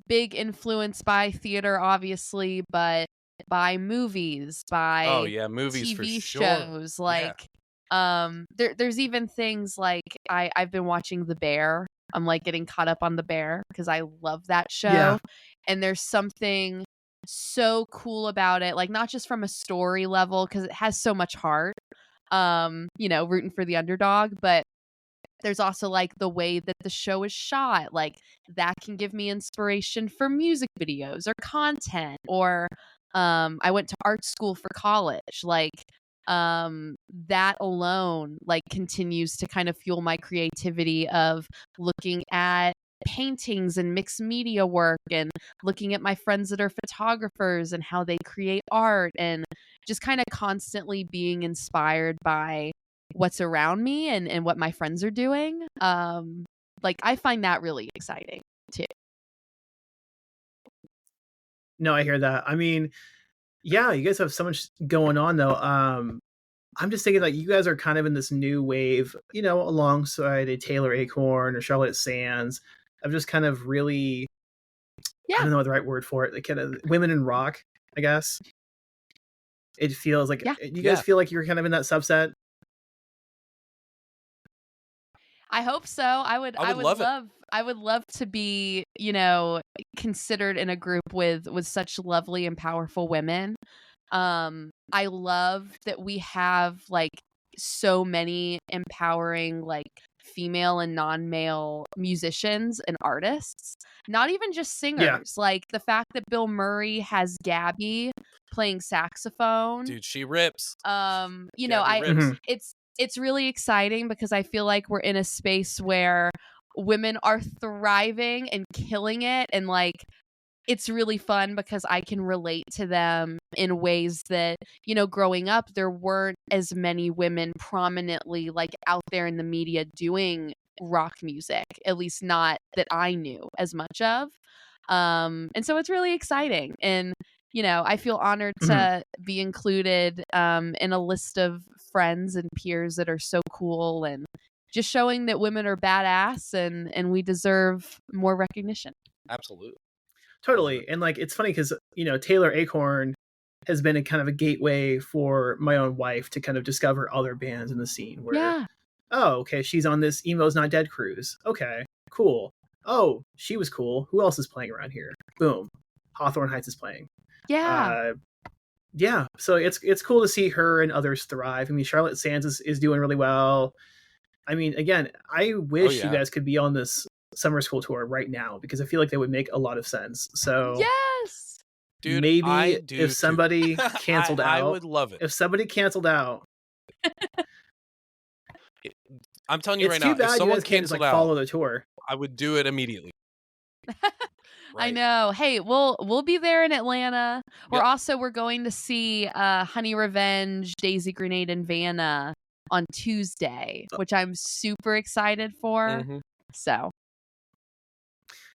big influence by theater, obviously, but by movies, by movies TV for sure. shows, like There's even things like I've been watching The Bear. I'm like getting caught up on The Bear because I love that show. Yeah. And there's something so cool about it, like not just from a story level because it has so much heart, rooting for the underdog, but there's also like the way that the show is shot, like that can give me inspiration for music videos or content. Or I went to art school for college, like that alone like continues to kind of fuel my creativity of looking at paintings and mixed media work and looking at my friends that are photographers and how they create art, and just kind of constantly being inspired by what's around me and what my friends are doing. Like I find that really exciting too. No, I hear that. I mean, yeah, you guys have so much going on though. I'm just thinking like you guys are kind of in this new wave, alongside a Taylor Acorn or Charlotte Sands, of just kind of really, I don't know the right word for it, like kind of women in rock, I guess. It feels like you guys feel like you're kind of in that subset. I hope so. I would love to be, considered in a group with such lovely and powerful women. I love that we have like so many empowering like female and non-male musicians and artists, not even just singers. Like the fact that Bill Murray has Gabby playing saxophone. Dude, she rips. It's really exciting because I feel like we're in a space where women are thriving and killing it, and like it's really fun because I can relate to them in ways that, growing up there weren't as many women prominently like out there in the media doing rock music, at least not that I knew as much of. And so it's really exciting, and I feel honored to be included in a list of friends and peers that are so cool, and just showing that women are badass and we deserve more recognition. Absolutely. Totally. And like it's funny because Taylor Acorn has been a kind of a gateway for my own wife to kind of discover other bands in the scene where okay, she's on this Emo's Not Dead cruise. Okay, cool. Oh, she was cool. Who else is playing around here? Boom. Hawthorne Heights is playing. Yeah. So it's cool to see her and others thrive. I mean, Charlotte Sands is doing really well. I mean, again, I wish you guys could be on this summer school tour right now because I feel like they would make a lot of sense. So yes, dude, maybe if somebody canceled out, I would love it. If somebody canceled out, I'm telling you right now, if someone canceled out, follow the tour, I would do it immediately. I know. Hey, we'll be there in Atlanta. We're going to see Honey Revenge, Daisy Grenade, and Vanna on Tuesday, which I'm super excited for. So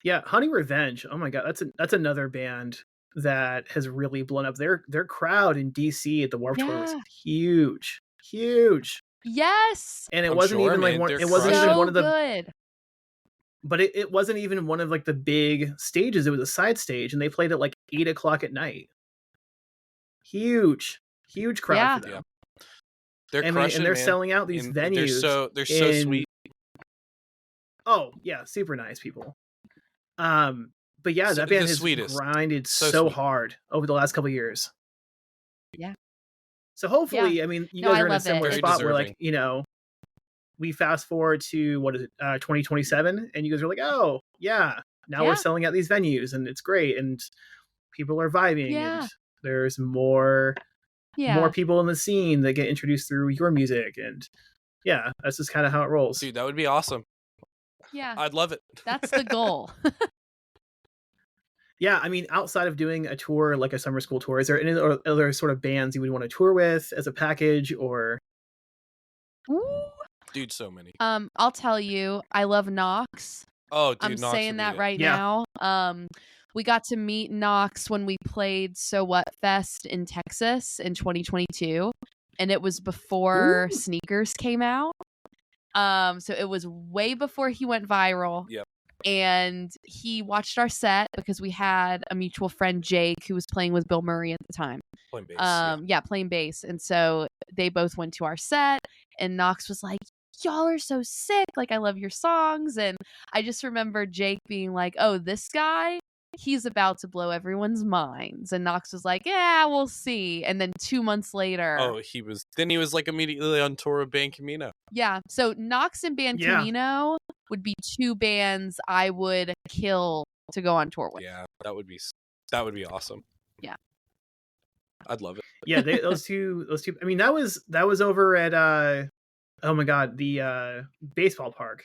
yeah, Honey Revenge. Oh my god, that's another band that has really blown up. Their crowd in DC at the Warped Tour was huge. Yes, and it wasn't even like one. It wasn't even one of the good. But it wasn't even one of like the big stages. It was a side stage, and they played at like 8:00 at night. Huge crowd for them. They're crushing, and they're man. selling out these venues. They're so sweet. Oh yeah, super nice people. But yeah, that band has grinded so hard over the last couple of years. Yeah. So hopefully, I mean, you guys are in a similar spot where like, we fast forward to 2027, and you guys are like, oh yeah, now we're selling out these venues, and it's great, and people are vibing, and there's more people in the scene that get introduced through your music, and that's just kind of how it rolls. Dude, that would be awesome. Yeah, I'd love it. That's the goal. Yeah, I mean, outside of doing a tour like a summer school tour, is there any other sort of bands you would want to tour with as a package, or? Ooh. Dude, so many. I'll tell you, I love Knox. Oh, dude, I'm Knox saying that right now. We got to meet Knox when we played So What Fest in Texas in 2022, and it was before Sneakers came out. So it was way before he went viral. Yep. and he watched our set because we had a mutual friend, Jake, who was playing with Bill Murray at the time. Playing bass. Yeah, playing bass. And so they both went to our set, and Knox was like, y'all are so sick. Like, I love your songs. And I just remember Jake being like, oh, this guy, he's about to blow everyone's minds. And Knox was like, yeah, we'll see. And then 2 months later. Oh, he was like immediately on tour with Band Camino. Yeah. So Knox and Band Camino would be two bands I would kill to go on tour with. Yeah, that would be awesome. Yeah. I'd love it. Yeah, those two. I mean, that was over at oh my god, the baseball park.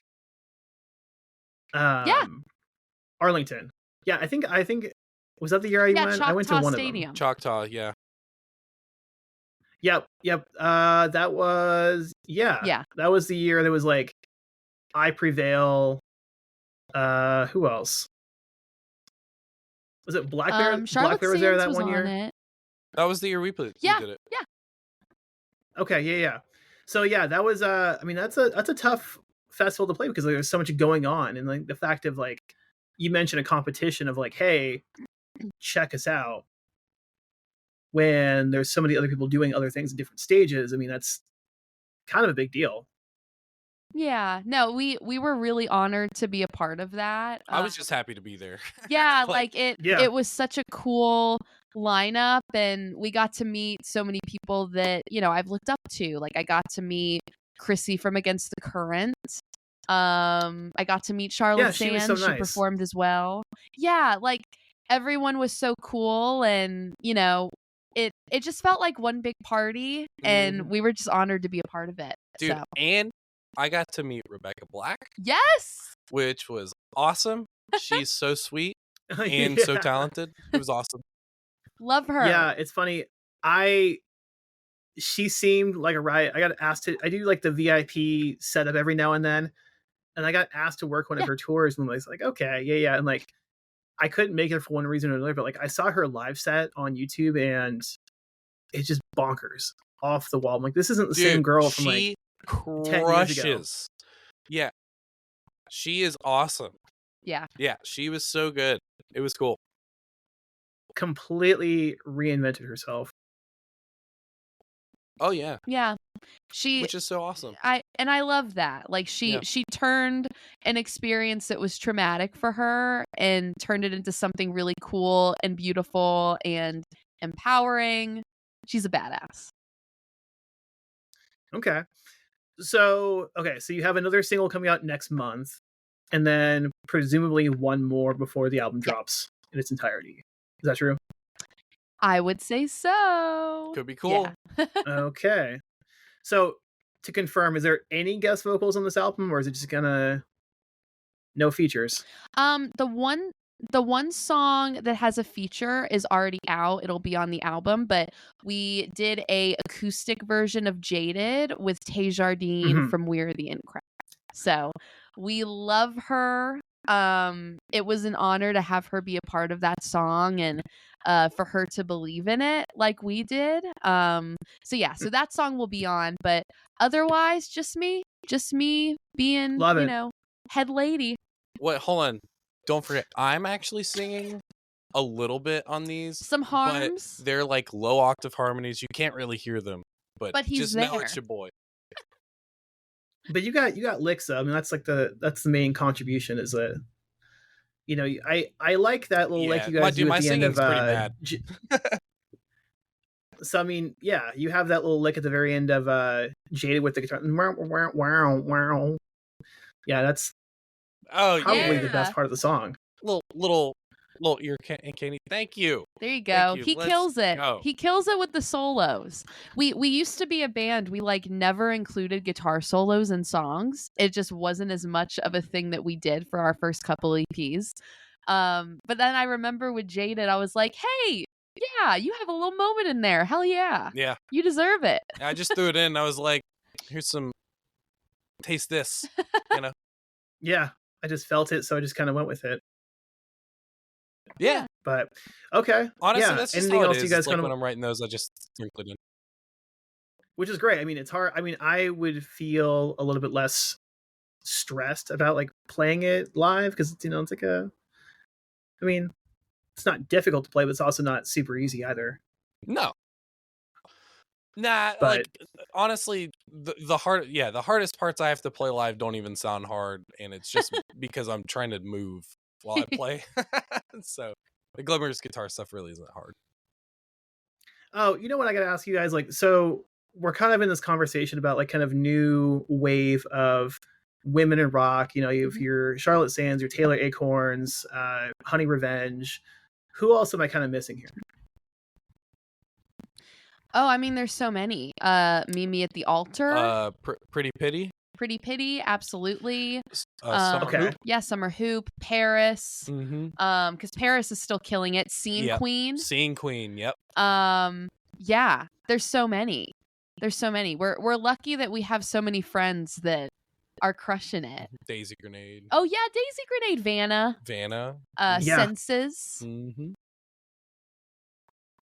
Arlington. Yeah, I think was that the year I went? Choctaw I went to one Stadium. of them. Choctaw, yeah. Yep. That was that was the year that was like I Prevail. Who else? Was it Black Bear? Black Bear was there that one year. That was the year we did it. Yeah. Okay, yeah. So yeah, that was I mean that's a tough festival to play because there's so much going on, and like the fact of like you mentioned a competition of like, hey, check us out, when there's so many other people doing other things in different stages. I mean, that's kind of a big deal. Yeah, no, we were really honored to be a part of that. I was just happy to be there. Yeah, it was such a cool lineup, and we got to meet so many people that, you know, I've looked up to. Like, I got to meet Chrissy from Against the Current. I got to meet Charlotte Sands. So nice. She performed as well. Yeah, like everyone was so cool, and you know, it just felt like one big party, and we were just honored to be a part of it. Dude, so. And I got to meet Rebecca Black. Yes! Which was awesome. She's so sweet and so talented. It was awesome. Love her. Yeah, it's funny. She seemed like a riot. I got asked I do like the VIP setup every now and then, and I got asked to work one of her tours, and I was like, okay, yeah. And like, I couldn't make it for one reason or another, but like I saw her live set on YouTube, and it's just bonkers, off the wall. I'm like, this isn't the same girl from like 10 years ago. Yeah, she is awesome. Yeah, she was so good. It was cool. Completely reinvented herself. Oh yeah. Which is so awesome. I love that. Like she turned an experience that was traumatic for her and turned it into something really cool and beautiful and empowering. She's a badass. Okay. So you have another single coming out next month, and then presumably one more before the album drops in its entirety. Is that true? I would say so. Could be cool. Yeah. Okay. So to confirm, is there any guest vocals on this album, or is it just gonna no features? The one song that has a feature is already out. It'll be on the album, but we did a acoustic version of Jaded with Tay Jardine from We're the Incredible. So we love her. It was an honor to have her be a part of that song, and for her to believe in it like we did. So that song will be on, but otherwise just me being, head lady. What? Hold on. Don't forget, I'm actually singing a little bit on these. Some harms. But they're like low octave harmonies. You can't really hear them. But he's just there. know it's your boy. But you got licks though. I mean, that's the main contribution is that, you know, I like that little lick you guys do at the end of pretty bad. So I mean, yeah, you have that little lick at the very end of Jaded with the guitar. Wow. Yeah, that's probably the best part of the song. Little ear candy. Thank you. There you go. He kills it. He kills it with the solos. We used to be a band. We like never included guitar solos in songs. It just wasn't as much of a thing that we did for our first couple EPs. But then I remember with Jaded, I was like, hey, yeah, you have a little moment in there. Hell yeah. Yeah. You deserve it. I just threw it in. I was like, here's some, taste this, you know? Yeah. I just felt it, so I just kind of went with it. Yeah. But okay. Honestly, that's just anything else you guys like when I'm writing those, I just sprinkle it in. Which is great. I mean, it's hard. I mean, I would feel a little bit less stressed about like playing it live because it's it's like I mean, it's not difficult to play, but it's also not super easy either. No. Nah, But like honestly, the hardest parts I have to play live don't even sound hard, and it's just because I'm trying to move while I play. So the Glimmers guitar stuff really isn't hard. oh, you know what I gotta ask you guys? Like, so we're kind of in this conversation about like kind of new wave of women in rock. You have your Charlotte Sands, your Taylor Acorns, Honey Revenge. Who else am I kind of missing here? Oh, I mean, there's so many. Mimi at the Altar. Pretty Pity. Pretty Pity, absolutely. Summer Okay. Hoop. Yeah, Summer Hoop, Paris. Mm-hmm. Because Paris is still killing it. Scene Queen. Scene Queen. Yep. Yeah, there's so many. We're lucky that we have so many friends that are crushing it. Daisy Grenade. Oh yeah, Daisy Grenade, Vanna. Yeah. Senses. Mm-hmm.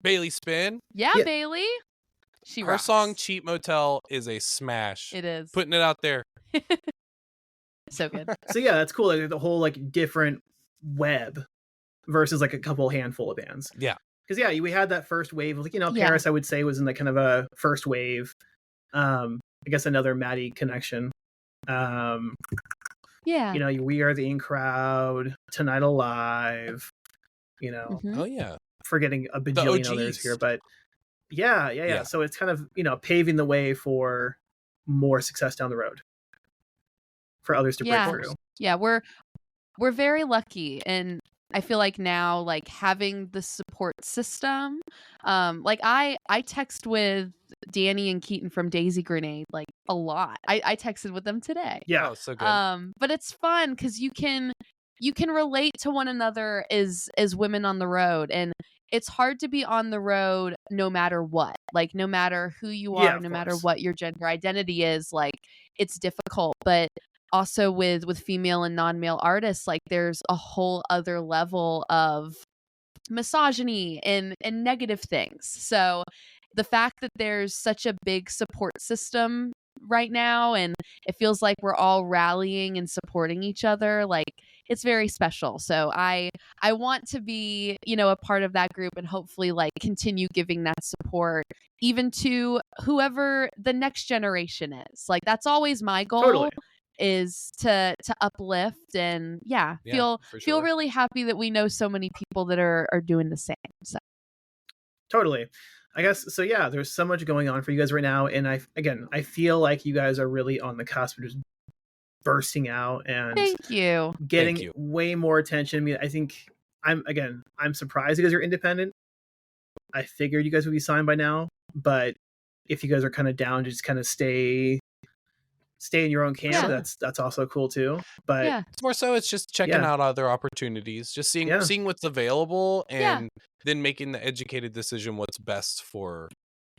Bailey Spin. Yeah, Yeah. Bailey. She Her rocks. song Cheap Motel is a smash. It is. Putting it out there. So good. So yeah, that's cool. Like the whole like different web versus like a couple handful of bands. Yeah. Because yeah, we had that first wave of like Yeah. Paris. I would say was in the kind of a first wave. I guess another Maddie connection. Yeah. We Are the In Crowd, Tonight Alive. Mhm. Oh yeah. Forgetting a bajillion OGs. others here, but yeah. Yeah. So it's kind of paving the way for more success down the road for others to break through. Yeah, we're very lucky, and I feel like now, like having the support system, like I text with Danny and Keaton from Daisy Grenade like a lot. I texted with them today. Yeah. Oh, so good. But it's fun because you can relate to one another as women on the road, and it's hard to be on the road no matter what. Like no matter who you are, Yeah, of no matter course. what your gender identity is, like it's difficult. But also with female and non-male artists, like there's a whole other level of misogyny and negative things. So the fact that there's such a big support system right now, and it feels like we're all rallying and supporting each other, like it's very special. So I want to be a part of that group, and hopefully like continue giving that support even to whoever the next generation is. Like that's always my goal. Totally. Is to uplift and feel for sure. really happy that we know so many people that are doing the same. So Totally. I guess so. Yeah, there's so much going on for you guys right now, and I feel like you guys are really on the cusp of just bursting out and thank you. getting Thank you. way more attention. I mean, I think I'm surprised because you're independent. I figured you guys would be signed by now, but if you guys are kind of down to just kind of stay in your own camp, Yeah. that's also cool too. But Yeah. It's more so it's just checking Yeah. out other opportunities, just seeing what's available, and then making the educated decision what's best for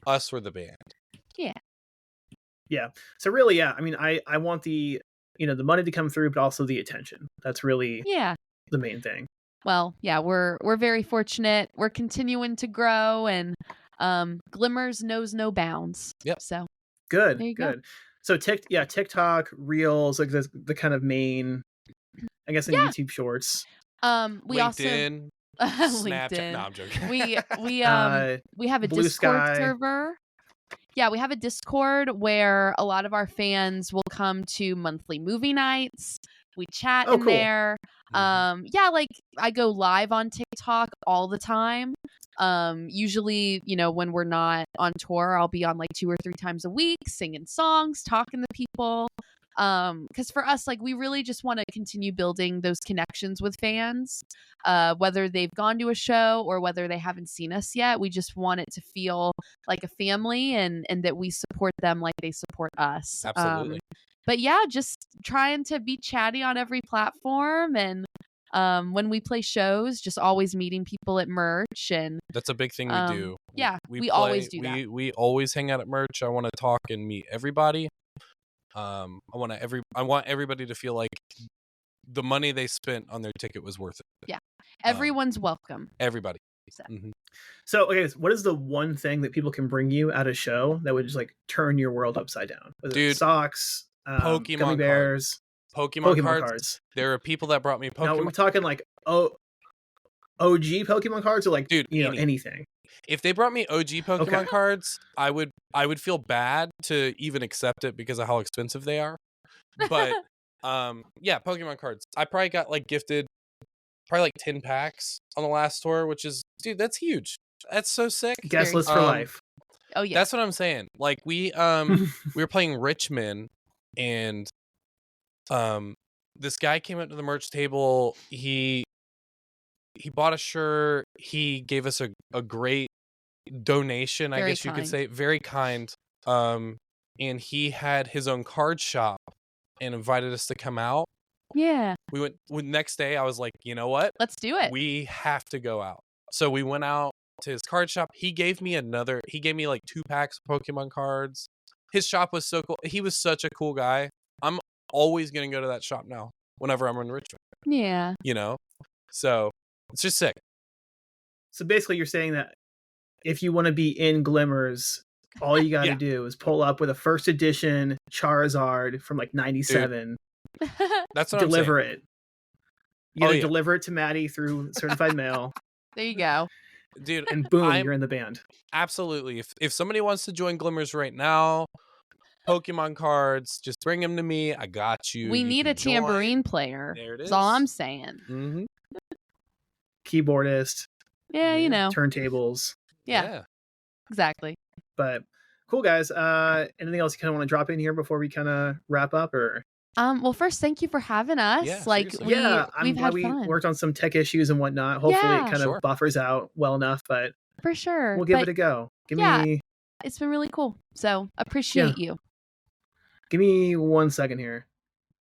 us or the band. so really, I mean, I want the the money to come through, but also the attention. That's really the main thing. Well, we're very fortunate. We're continuing to grow, and Glimmers knows no bounds. Yep. So Good, There you go. good. So TikTok, Reels, like the kind of main, I guess, in Yeah. YouTube Shorts. We also LinkedIn, Snapchat. LinkedIn. No, I'm joking. We have a Blue Discord Sky. server. Yeah, we have a Discord where a lot of our fans will come to monthly movie nights. We chat Oh, in cool. there. Like I go live on TikTok all the time. Usually, when we're not on tour, I'll be on like 2 or 3 times a week, singing songs, talking to people. Because for us, like we really just want to continue building those connections with fans, whether they've gone to a show or whether they haven't seen us yet. We just want it to feel like a family, and that we support them like they support us. Absolutely. But yeah, just trying to be chatty on every platform, and when we play shows, just always meeting people at merch. And That's a big thing we do. we always do that. We always hang out at merch. I want to talk and meet everybody. I want everybody to feel like the money they spent on their ticket was worth it. Everyone's welcome. Everybody. So. Mhm. So, okay, so what is the one thing that people can bring you at a show that would just like turn your world upside down? Was it Dude, socks, Pokemon gummy bears? Pokemon, Pokemon cards. cards. There are people that brought me Now, Pokemon. we're talking like OG Pokemon cards, or like, Dude, anything. If they brought me OG Pokemon Okay. cards, I would feel bad to even accept it because of how expensive they are. But yeah, Pokemon cards. I probably got like gifted probably like 10 packs on the last tour, which is, dude, that's huge. That's so sick. Guest list for life. Oh yeah. That's what I'm saying. Like we were playing Richmond, and this guy came up to the merch table. He bought a shirt. He gave us a great donation, I guess you could say. Very kind. And he had his own card shop and invited us to come out. Yeah. We went next day. I was like, you know what? Let's do it. We have to go out. So we went out to his card shop. He gave me like 2 packs of Pokemon cards. His shop was so cool. He was such a cool guy. I'm always going to go to that shop now whenever I'm in Richmond. Yeah. So it's just sick. So basically you're saying that if you want to be in Glimmers, all you got to do is pull up with a first edition Charizard from like 97. Dude, that's what deliver I'm saying. it. You gotta deliver it to Maddie through certified mail. There you go. Dude, and boom, you're in the band. Absolutely. If somebody wants to join Glimmers right now, Pokemon cards, just bring them to me. I got you. We need a tambourine player. There it is. That's all I'm saying. Mm-hmm. Keyboardist. Yeah, Turntables. Yeah. Exactly. But cool, guys. Anything else you kind of want to drop in here before we kind of wrap up, or? Well, first, thank you for having us. Yeah, I'm glad we worked on some tech issues and whatnot. Hopefully it kind of buffers out well enough, but for sure. We'll give it a go. It's been really cool. So appreciate you. Give me 1 second here.